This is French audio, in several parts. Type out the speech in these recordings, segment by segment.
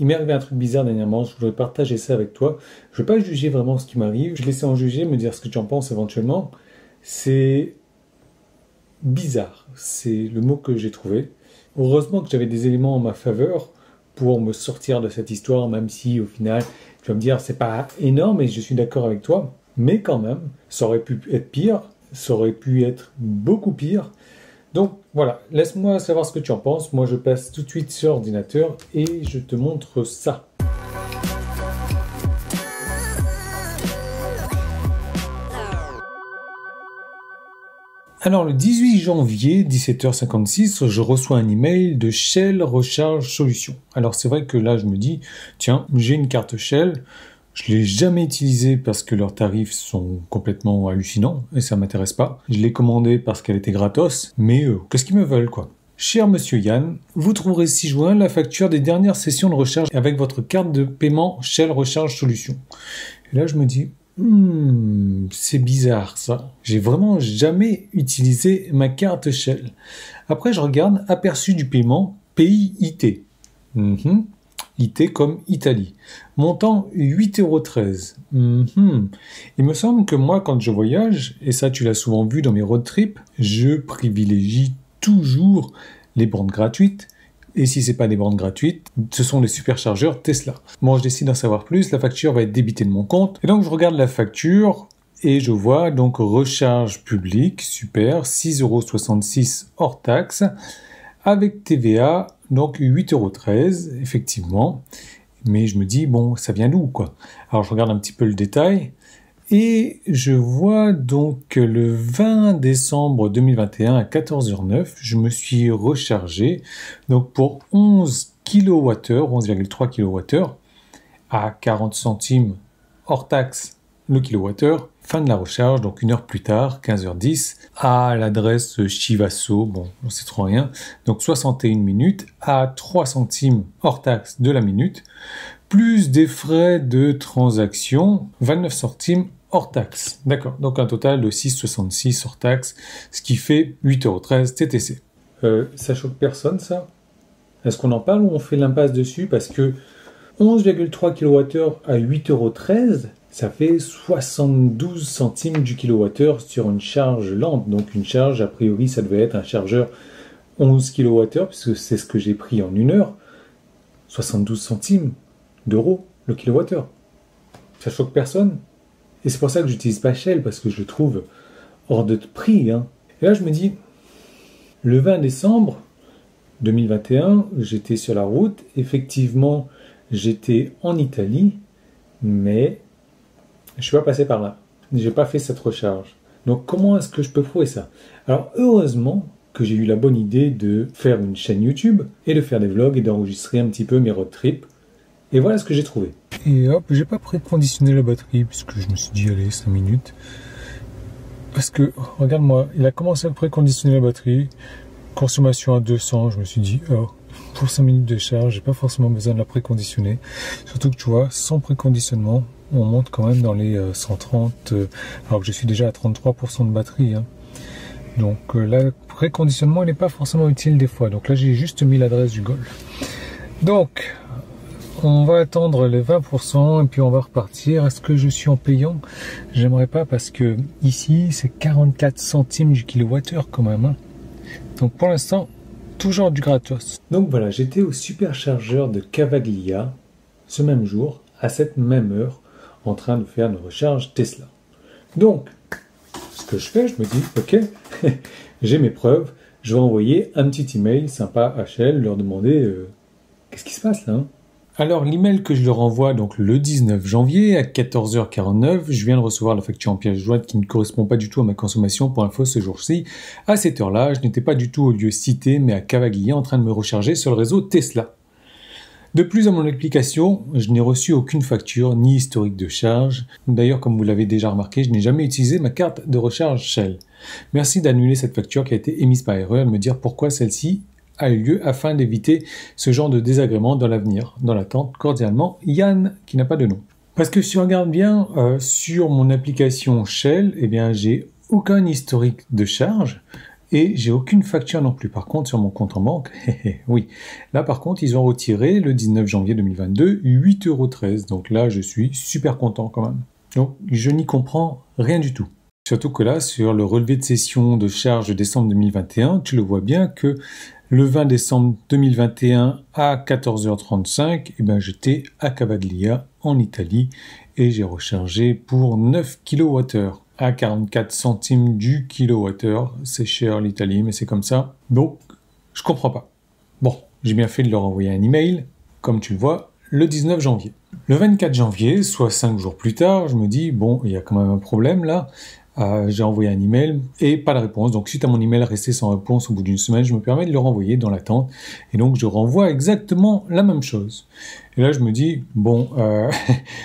il m'est arrivé un truc bizarre dernièrement, je voudrais partager ça avec toi. Je ne vais pas juger vraiment ce qui m'arrive, je vais laisser en juger, me dire ce que tu en penses éventuellement. C'est bizarre, c'est le mot que j'ai trouvé. Heureusement que j'avais des éléments en ma faveur pour me sortir de cette histoire, même si au final, tu vas me dire, c'est pas énorme et je suis d'accord avec toi, mais quand même, ça aurait pu être pire, ça aurait pu être beaucoup pire. Donc voilà, laisse-moi savoir ce que tu en penses. Moi, je passe tout de suite sur l'ordinateur et je te montre ça. Alors, le 18 janvier, 17h56, je reçois un email de Shell Recharge Solutions. Alors, c'est vrai que là, je me dis, tiens, j'ai une carte Shell, je ne l'ai jamais utilisée parce que leurs tarifs sont complètement hallucinants et ça ne m'intéresse pas. Je l'ai commandée parce qu'elle était gratos, mais qu'est-ce qu'ils me veulent, quoi? Cher monsieur Yann, vous trouverez ci-joint la facture des dernières sessions de recharge avec votre carte de paiement Shell Recharge Solutions. Et là, je me dis... c'est bizarre ça. J'ai vraiment jamais utilisé ma carte Shell. Après, je regarde aperçu du paiement pays IT. IT comme Italie. Montant 8,13 €. Il me semble que moi, quand je voyage, et ça tu l'as souvent vu dans mes road trips, je privilégie toujours les bornes gratuites. Et si c'est pas des bornes gratuites, ce sont les superchargeurs Tesla. Bon, je décide d'en savoir plus, la facture va être débitée de mon compte. Et donc, je regarde la facture et je vois donc recharge publique, super, 6,66 € hors taxe, avec TVA, donc 8,13 €, effectivement. Mais je me dis, bon, ça vient d'où, quoi? Alors, je regarde un petit peu le détail. Et je vois donc le 20 décembre 2021 à 14h09, je me suis rechargé donc pour 11 kWh, 11,3 kWh à 40 centimes hors taxe le kilowattheure. Fin de la recharge, donc une heure plus tard, 15h10, à l'adresse Chivasso, bon, on sait trop rien, donc 61 minutes à 3 centimes hors taxe de la minute, plus des frais de transaction, 29 centimes hors taxe. D'accord, donc un total de 6,66 hors taxe, ce qui fait 8,13 € TTC. Ça choque personne, ça? Est-ce qu'on en parle ou on fait l'impasse dessus? Parce que 11,3 kWh à 8,13 €, ça fait 72 centimes du kilowattheure sur une charge lente. Donc une charge, a priori, ça devait être un chargeur 11 kWh, puisque c'est ce que j'ai pris en une heure. 72 centimes d'euros le kilowattheure. Ça choque personne? Et c'est pour ça que j'utilise pas Shell, parce que je le trouve hors de prix. Hein. Et là, je me dis, le 20 décembre 2021, j'étais sur la route. Effectivement, j'étais en Italie, mais je suis pas passé par là. J'ai pas fait cette recharge. Donc, comment est-ce que je peux prouver ça? Alors, heureusement que j'ai eu la bonne idée de faire une chaîne YouTube et de faire des vlogs et d'enregistrer un petit peu mes road trips. Et voilà ce que j'ai trouvé. Et hop, j'ai pas préconditionné la batterie puisque je me suis dit allez 5 minutes. Parce que, regarde-moi, il a commencé à préconditionner la batterie. Consommation à 200, je me suis dit, oh, pour 5 minutes de charge, j'ai pas forcément besoin de la préconditionner. Surtout que tu vois, sans préconditionnement, on monte quand même dans les 130, alors que je suis déjà à 33% de batterie. Hein. Donc le préconditionnement, il n'est pas forcément utile des fois. Donc là, j'ai juste mis l'adresse du Golf. Donc, on va attendre les 20% et puis on va repartir. Est-ce que je suis en payant? J'aimerais pas parce que ici, c'est 44 centimes du kilowattheure quand même. Hein. Donc pour l'instant, toujours du gratos. Donc voilà, j'étais au superchargeur de Cavaglia ce même jour, à cette même heure, en train de faire une recharge Tesla. Donc, ce que je fais, je me dis, ok, j'ai mes preuves, je vais envoyer un petit email sympa à Shell, leur demander qu'est-ce qui se passe là hein. Alors l'email que je leur envoie donc le 19 janvier à 14h49, je viens de recevoir la facture en pièce jointe qui ne correspond pas du tout à ma consommation pour info ce jour-ci. À cette heure-là, je n'étais pas du tout au lieu cité mais à Cavaglia en train de me recharger sur le réseau Tesla. De plus, à mon application, je n'ai reçu aucune facture ni historique de charge. D'ailleurs, comme vous l'avez déjà remarqué, je n'ai jamais utilisé ma carte de recharge Shell. Merci d'annuler cette facture qui a été émise par erreur et de me dire pourquoi celle-ci a eu lieu afin d'éviter ce genre de désagrément dans l'avenir. Dans l'attente, cordialement, Yann, qui n'a pas de nom. Parce que si on regarde bien sur mon application Shell, eh bien, j'ai aucun historique de charge et j'ai aucune facture non plus. Par contre, sur mon compte en banque, oui, là par contre, ils ont retiré le 19 janvier 2022 8,13 €. Donc là, je suis super content quand même. Donc, je n'y comprends rien du tout. Surtout que là, sur le relevé de session de charge de décembre 2021, tu le vois bien que le 20 décembre 2021 à 14h35, eh ben, j'étais à Cavaglia en Italie et j'ai rechargé pour 9 kWh à 44 centimes du kilowattheure. C'est cher l'Italie, mais c'est comme ça. Donc, je comprends pas. Bon, j'ai bien fait de leur envoyer un email, comme tu le vois, le 19 janvier. Le 24 janvier, soit 5 jours plus tard, je me dis, bon, il y a quand même un problème là. J'ai envoyé un email et pas de réponse. Donc, suite à mon email resté sans réponse au bout d'une semaine, je me permets de le renvoyer dans l'attente. Et donc, je renvoie exactement la même chose. Et là, je me dis, bon,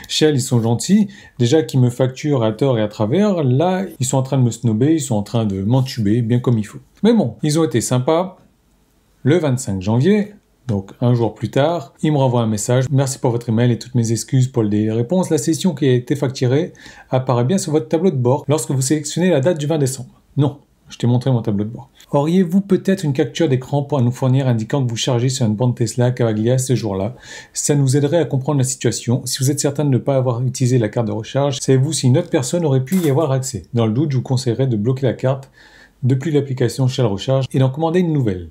Shell, ils sont gentils. Déjà qu'ils me facturent à tort et à travers. Là, ils sont en train de me snobber, ils sont en train de m'entuber, bien comme il faut. Mais bon, ils ont été sympas. Le 25 janvier, donc un jour plus tard, il me renvoie un message. Merci pour votre email et toutes mes excuses pour le délai de réponse. La session qui a été facturée apparaît bien sur votre tableau de bord lorsque vous sélectionnez la date du 20 décembre. Non, je t'ai montré mon tableau de bord. Auriez-vous peut-être une capture d'écran pour nous fournir indiquant que vous chargez sur une borne Tesla Cavaglia ce jour-là? Ça nous aiderait à comprendre la situation. Si vous êtes certain de ne pas avoir utilisé la carte de recharge, savez-vous si une autre personne aurait pu y avoir accès? Dans le doute, je vous conseillerais de bloquer la carte depuis l'application Shell Recharge et d'en commander une nouvelle.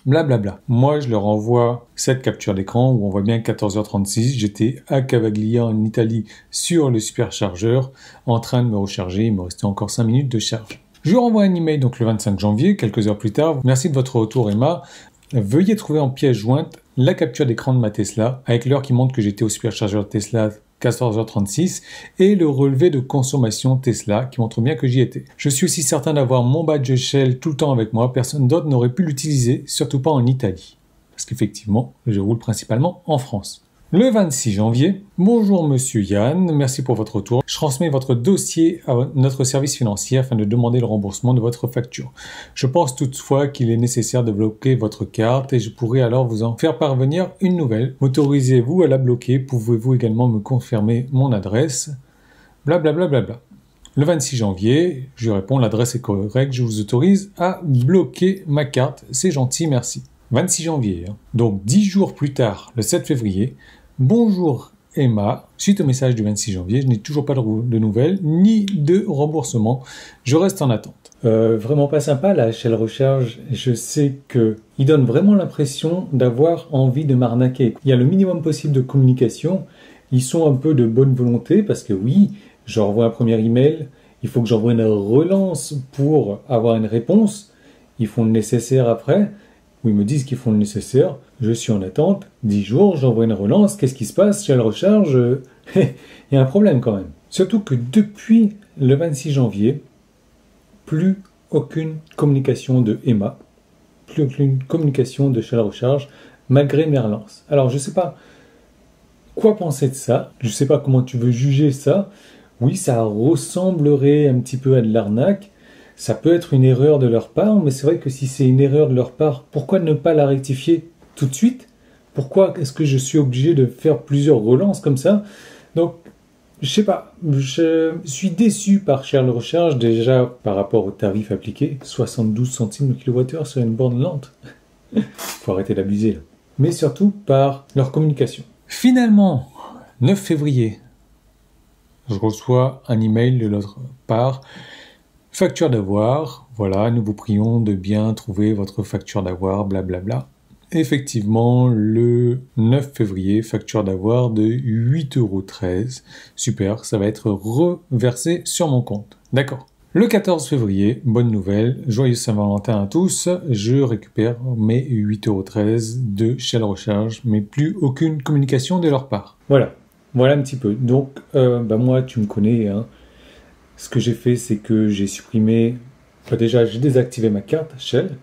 Blablabla. Moi, je leur envoie cette capture d'écran où on voit bien 14h36. J'étais à Cavaglia en Italie sur le superchargeur en train de me recharger. Il me restait encore 5 minutes de charge. Je lui renvoie un email donc le 25 janvier, quelques heures plus tard. Merci de votre retour, Emma. Veuillez trouver en pièce jointe la capture d'écran de ma Tesla avec l'heure qui montre que j'étais au superchargeur Tesla 14h36 et le relevé de consommation Tesla qui montre bien que j'y étais. Je suis aussi certain d'avoir mon badge Shell tout le temps avec moi, personne d'autre n'aurait pu l'utiliser, surtout pas en Italie. Parce qu'effectivement, je roule principalement en France. Le 26 janvier, bonjour monsieur Yann, merci pour votre retour. Je transmets votre dossier à notre service financier afin de demander le remboursement de votre facture. Je pense toutefois qu'il est nécessaire de bloquer votre carte et je pourrais alors vous en faire parvenir une nouvelle. M'autorisez-vous à la bloquer? Pouvez-vous également me confirmer mon adresse? Blablabla. Le 26 janvier, je réponds, l'adresse est correcte, je vous autorise à bloquer ma carte. C'est gentil, merci. 26 janvier, donc 10 jours plus tard, le 7 février, bonjour Emma, suite au message du 26 janvier, je n'ai toujours pas de nouvelles, ni de remboursement, je reste en attente. Vraiment pas sympa la Shell Recharge, je sais qu'ils donnent vraiment l'impression d'avoir envie de m'arnaquer. Il y a le minimum possible de communication, ils sont un peu de bonne volonté, parce que oui, j'envoie un premier email, il faut que j'envoie une relance pour avoir une réponse, ils font le nécessaire après, où ils me disent qu'ils font le nécessaire, je suis en attente, 10 jours, j'envoie une relance, qu'est-ce qui se passe? Shell Recharge, il y a un problème quand même. Surtout que depuis le 26 janvier, plus aucune communication de Emma, plus aucune communication de Shell Recharge, malgré mes relances. Alors je ne sais pas quoi penser de ça, je ne sais pas comment tu veux juger ça, oui ça ressemblerait un petit peu à de l'arnaque, ça peut être une erreur de leur part, mais c'est vrai que si c'est une erreur de leur part, pourquoi ne pas la rectifier tout de suite? Pourquoi est-ce que je suis obligé de faire plusieurs relances comme ça? Donc, je sais pas, je suis déçu par Shell Recharge, déjà par rapport au tarif appliqué, 72 centimes le kilowattheure sur une borne lente. Faut arrêter d'abuser là. Mais surtout par leur communication. Finalement, 9 février, je reçois un email de l'autre part. Facture d'avoir, voilà, nous vous prions de bien trouver votre facture d'avoir, blablabla. Effectivement, le 9 février, facture d'avoir de 8,13 €. Super, ça va être reversé sur mon compte. D'accord. Le 14 février, bonne nouvelle, joyeux Saint-Valentin à tous, je récupère mes 8,13 € de Shell Recharge, mais plus aucune communication de leur part. Voilà un petit peu. Donc, moi, tu me connais, hein. Ce que j'ai fait, c'est que j'ai supprimé... déjà, j'ai désactivé ma carte Shell,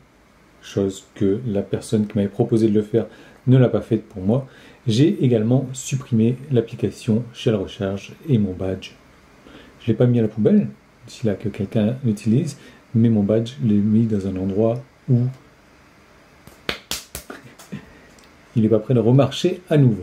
chose que la personne qui m'avait proposé de le faire ne l'a pas faite pour moi. J'ai également supprimé l'application Shell Recharge et mon badge. Je ne l'ai pas mis à la poubelle, d'ici là que quelqu'un l'utilise, mais mon badge, je l'ai mis dans un endroit où il n'est pas prêt de remarcher à nouveau.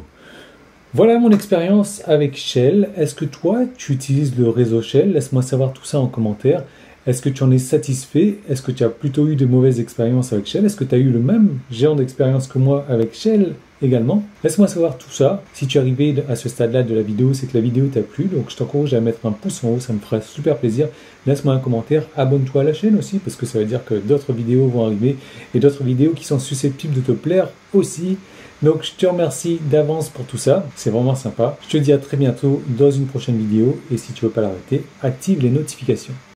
Voilà mon expérience avec Shell. Est-ce que toi, tu utilises le réseau Shell? Laisse-moi savoir tout ça en commentaire. Est-ce que tu en es satisfait? Est-ce que tu as plutôt eu de mauvaises expériences avec Shell? Est-ce que tu as eu le même genre d'expérience que moi avec Shell également? Laisse-moi savoir tout ça. Si tu es arrivé à ce stade-là de la vidéo, c'est que la vidéo t'a plu. Donc je t'encourage à mettre un pouce en haut, ça me fera super plaisir. Laisse-moi un commentaire, abonne-toi à la chaîne aussi, parce que ça veut dire que d'autres vidéos vont arriver et d'autres vidéos qui sont susceptibles de te plaire aussi. Donc je te remercie d'avance pour tout ça, c'est vraiment sympa. Je te dis à très bientôt dans une prochaine vidéo et si tu veux pas la rater, active les notifications.